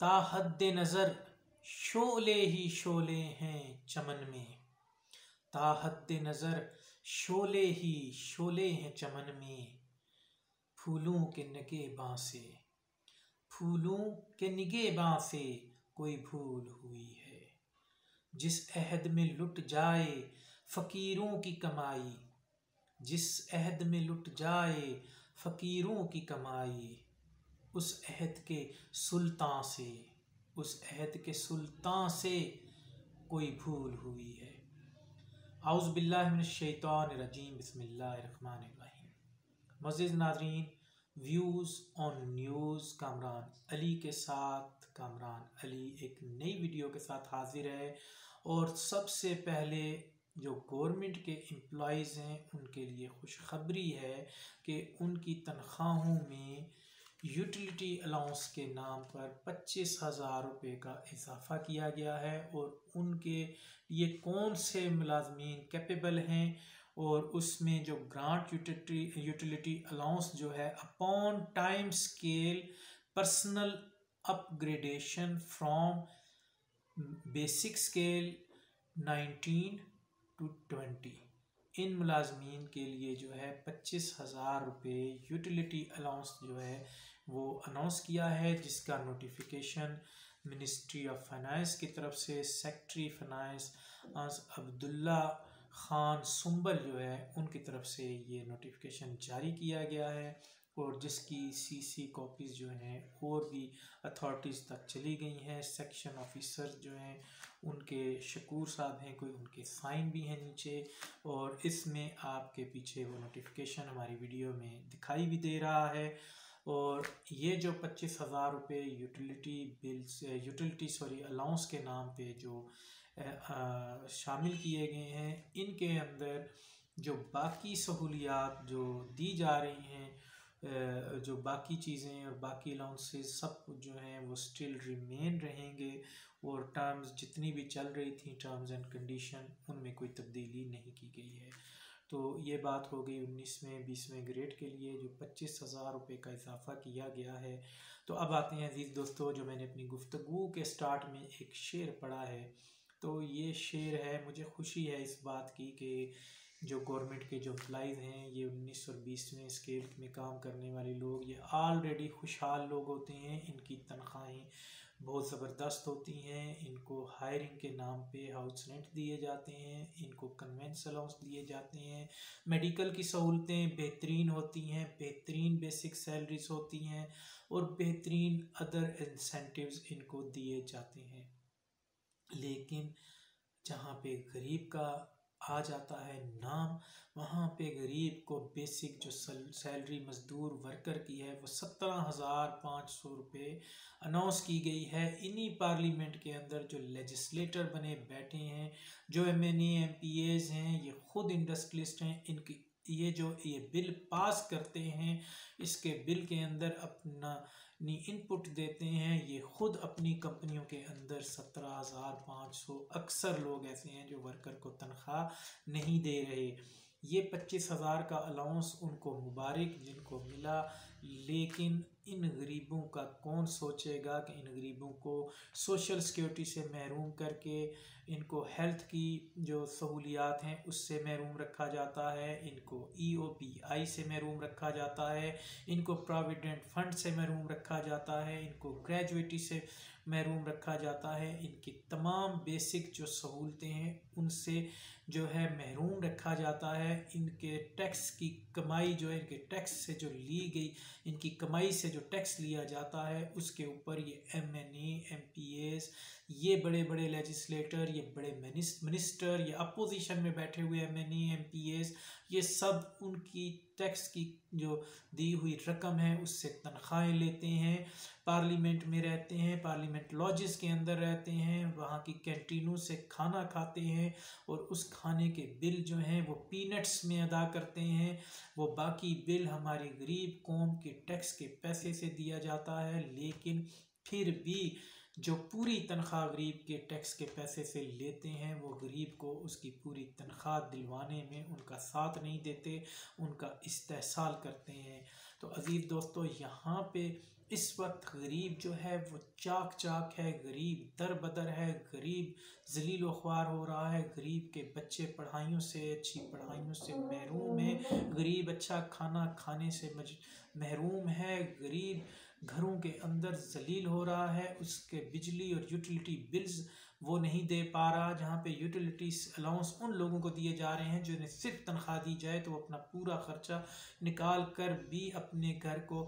ताहद्दे नज़र शोले ही शोले हैं चमन में, ताहद्दे नज़र शोले ही शोले हैं चमन में। फूलों के निगेबां से, फूलों के निगेबां से कोई भूल हुई है। जिस अहद में लुट जाए फ़कीरों की कमाई, जिस अहद में लुट जाए फ़कीरों की कमाई, उस अहद के सुल्तान से, उस अहद के सुल्तान से कोई भूल हुई है। औज़ु बिल्लाहि मिनश शैतानिर रजीम, बिस्मिल्लाहिर्रहमानिर्रहीम। मुअज़्ज़िज़ नाज़रीन, views on news Kamran Ali के साथ कामरान अली एक नई वीडियो के साथ हाजिर है। और सबसे पहले जो गवर्नमेंट के एम्प्लॉयज़ हैं उनके लिए खुशखबरी है कि उनकी तनख्वाहों में यूटिलिटी अलाउंस के नाम पर 25,000 रुपये का इजाफ़ा किया गया है। और उनके ये कौन से मुलाजमीन कैपेबल हैं, और उसमें जो ग्रांट यूटिलिटी अलाउंस जो है upon time scale personal upgradation from basic scale 19 to 20, इन मुलाजमीन के लिए जो है 25,000 रुपये यूटिलिटी अलाउंस जो है वो अनाउंस किया है, जिसका नोटिफिकेशन मिनिस्ट्री ऑफ फाइनेंस की तरफ से सेक्रेटरी फाइनेंस अब्दुल्ला खान सुंबल जो है उनकी तरफ से ये नोटिफिकेशन जारी किया गया है। और जिसकी सीसी कॉपीज़ जो हैं और भी अथॉरिटीज़ तक चली गई हैं। सेक्शन ऑफिसर जो हैं उनके शकूर साहब हैं, कोई उनके साइन भी हैं नीचे, और इसमें आपके पीछे वो नोटिफिकेशन हमारी वीडियो में दिखाई भी दे रहा है। और ये जो 25,000 रुपये यूटिलिटी अलाउंस के नाम पे जो शामिल किए गए हैं, इनके अंदर जो बाकी सहूलियात जो दी जा रही हैं, जो बाकी चीज़ें और बाकी अलाउंसेस सब कुछ जो हैं वो स्टिल रिमेन रहेंगे। और टर्म्स जितनी भी चल रही थी टर्म्स एंड कंडीशन, उनमें कोई तब्दीली नहीं की गई है। तो ये बात हो गई 19वें 20वें ग्रेड के लिए जो 25,000 रुपये का इजाफ़ा किया गया है। तो अब आते हैं अजीज़ दोस्तों, जो मैंने अपनी गुफ्तगू के स्टार्ट में एक शेर पढ़ा है, तो ये शेर है, मुझे खुशी है इस बात की कि जो गवर्नमेंट के जो एम्प्लॉइज़ हैं, ये 19 और 20वें स्केल में काम करने वाले लोग, ये ऑलरेडी खुशहाल लोग होते हैं। इनकी तनख्वाहें बहुत ज़बरदस्त होती हैं, इनको हायरिंग के नाम पे हाउस रेंट दिए जाते हैं, इनको कन्वेंस अलाउंस दिए जाते हैं, मेडिकल की सहूलतें बेहतरीन होती हैं, बेहतरीन बेसिक सैलरीज होती हैं, और बेहतरीन अदर इंसेंटिव्स इनको दिए जाते हैं। लेकिन जहाँ पे गरीब का आ जाता है नाम, वहाँ पे गरीब को बेसिक जो सैलरी मज़दूर वर्कर की है वो 17,500 रुपये अनाउंस की गई है। इन्हीं पार्लियामेंट के अंदर जो लेजिस्लेटर बने बैठे हैं, जो MNA MPAs हैं, ये खुद इंडस्ट्रियलिस्ट हैं, इनकी ये बिल पास करते हैं, इसके बिल के अंदर अपना इनपुट देते हैं, ये खुद अपनी कंपनियों के अंदर 17,500 अक्सर लोग ऐसे हैं जो वर्कर को तनख्वाह नहीं दे रहे। ये 25,000 का अलाउंस उनको मुबारक जिनको मिला, लेकिन इन गरीबों का कौन सोचेगा कि इन गरीबों को सोशल सिक्योरिटी से महरूम करके इनको हेल्थ की जो सहूलियात हैं उससे महरूम रखा जाता है, इनको EOPI से महरूम रखा जाता है, इनको प्रोविडेंट फंड से महरूम रखा जाता है, इनको ग्रेजुएटी से महरूम रखा जाता है, इनकी तमाम बेसिक जो सहूलतें हैं उनसे जो है महरूम रखा जाता है। इनके टैक्स की कमाई जो है, इनके टैक्स से जो ली गई इनकी कमाई से जो टैक्स लिया जाता है उसके ऊपर ये MNA MPAs, ये बड़े बड़े लेजिस्लेटर, ये बड़े मिनिस्टर, ये अपोजिशन में बैठे हुए MNA MPAs, ये सब उनकी टैक्स की जो दी हुई रकम है उससे तनख्वाहें लेते हैं, पार्लियामेंट में रहते हैं, पार्लियामेंट लॉजेस के अंदर रहते हैं, वहाँ की कैंटीनों से खाना खाते हैं, और उस खाने के बिल जो हैं वो पीनट्स में अदा करते हैं। वो बाकी बिल हमारी गरीब कौम के टैक्स के पैसे से दिया जाता है। लेकिन फिर भी जो पूरी तनख्वाह गरीब के टैक्स के पैसे से लेते हैं वो गरीब को उसकी पूरी तनख्वाह दिलवाने में उनका साथ नहीं देते, उनका इस्तेहसाल करते हैं। तो अज़ीज़ दोस्तों, यहाँ पे इस वक्त गरीब जो है वो चाक चाक है, गरीब दर बदर है, गरीब जलील व ख्वार हो रहा है, गरीब के बच्चे पढ़ाइयों से, अच्छी पढ़ाइयों से महरूम है, गरीब अच्छा खाना खाने से महरूम है, गरीब घरों के अंदर जलील हो रहा है, उसके बिजली और यूटिलिटी बिल्स वो नहीं दे पा रहा, जहाँ पे यूटिलिटीज अलाउंस उन लोगों को दिए जा रहे हैं जिन्हें सिर्फ तनख्वाह दी जाए तो वो अपना पूरा खर्चा निकाल कर भी अपने घर को,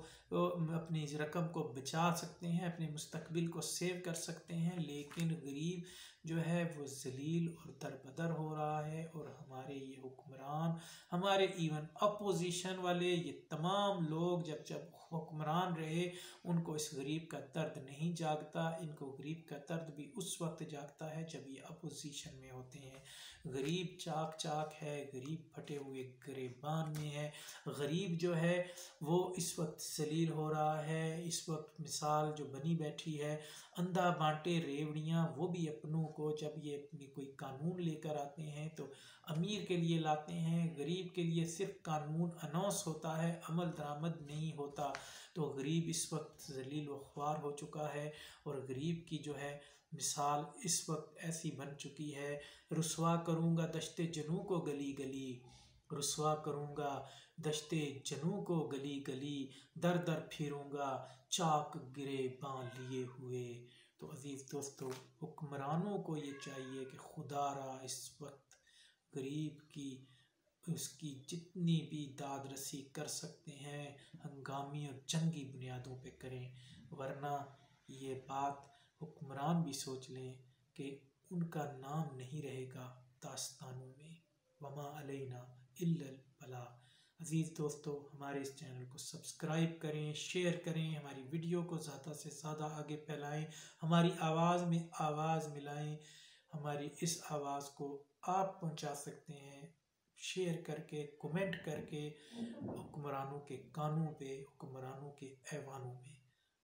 अपनी रकम को बचा सकते हैं, अपने मुस्तकबिल को सेव कर सकते हैं। लेकिन गरीब जो है वो जलील और दरबदर हो रहा है, और हमारे ये हुक्मरान, हमारे इवन अपोजिशन वाले, ये तमाम लोग जब जब हुक्मरान रहे उनको इस गरीब का दर्द नहीं जागता। इनको गरीब का दर्द भी उस वक्त जागता है जब ये अपोजिशन में होते हैं। गरीब चाक चाक है, गरीब फटे हुए गिरेबान में है, गरीब जो है वो इस वक्त जलील हो रहा है। इस वक्त मिसाल जो बनी बैठी है, अंधा बांटे रेवड़ियाँ, वो भी अपनों को जब ये अपनी कोई कानून लेकर आते हैं तो अमीर के लिए लाते हैं, गरीब के लिए सिर्फ कानून अनाउंस होता है, अमल दरामद नहीं होता। तो गरीब इस वक्त जलील व ख्वार हो चुका है, और गरीब की जो है मिसाल इस वक्त ऐसी बन चुकी है, रुसवा करूँगा दश्ते जनू को गली गली, रुसवा करूँगा दश्ते जनू को गली गली, दर दर फिरूँगा चाक गिरे बाँ लिए हुए। तो अज़ीज़ दोस्तों, हुक्मरानों को ये चाहिए कि खुदारा इस वक्त गरीब की उसकी जितनी भी दाद रसी कर सकते हैं हंगामी और जंगी बुनियादों पे करें, वरना ये बात हुक्मरान भी सोच लें कि उनका नाम नहीं रहेगा दास्तानों में। वमा अलैना इल्लल बलाग। अज़ीज़ दोस्तों, हमारे इस चैनल को सब्सक्राइब करें, शेयर करें, हमारी वीडियो को ज़्यादा से ज़्यादा आगे फैलाएं, हमारी आवाज़ में आवाज़ मिलाएं। हमारी इस आवाज़ को आप पहुंचा सकते हैं शेयर करके, कमेंट करके, हुक्मरानों के कानों पे, हुक्मरानों के ऐवानों में।